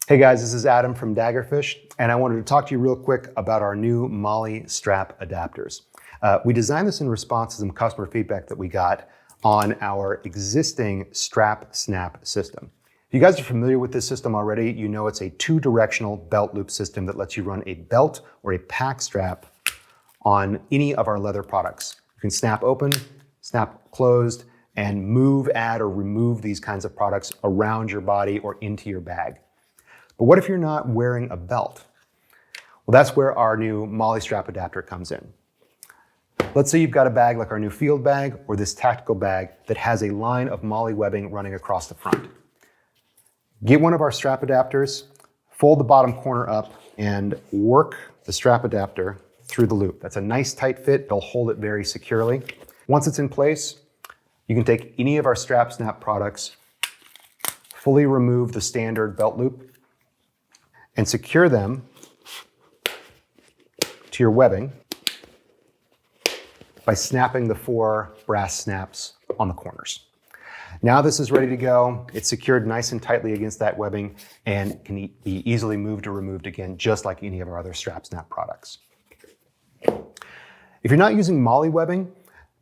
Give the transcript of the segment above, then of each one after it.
Hey guys, this is Adam from Daggerfish, and I wanted to talk to you real quick about our new MOLLE strap adapters. We designed this in response to some customer feedback that we got on our existing Strap Snap system. If you guys are familiar with this system already, you know it's a two-directional belt loop system that lets you run a belt or a pack strap on any of our leather products. You can snap open, snap closed, and move, add, or remove these kinds of products around your body or into your bag. But what if you're not wearing a belt? Well, that's where our new MOLLE strap adapter comes in. Let's say you've got a bag like our new field bag or this tactical bag that has a line of MOLLE webbing running across the front. Get one of our strap adapters, fold the bottom corner up, and work the strap adapter through the loop. That's a nice tight fit. It'll hold it very securely. Once it's in place, you can take any of our Strap Snap products, fully remove the standard belt loop, and secure them to your webbing by snapping the 4 brass snaps on the corners. Now this is ready to go. It's secured nice and tightly against that webbing and can be easily moved or removed again, just like any of our other Strap Snap products. If you're not using MOLLE webbing,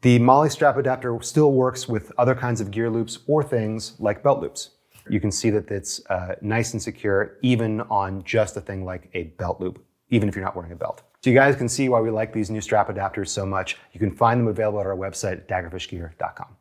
the MOLLE strap adapter still works with other kinds of gear loops or things like belt loops. You can see that it's nice and secure even on just a thing like a belt loop, even if you're not wearing a belt. So you guys can see why we like these new strap adapters so much. You can find them available at our website at daggerfishgear.com.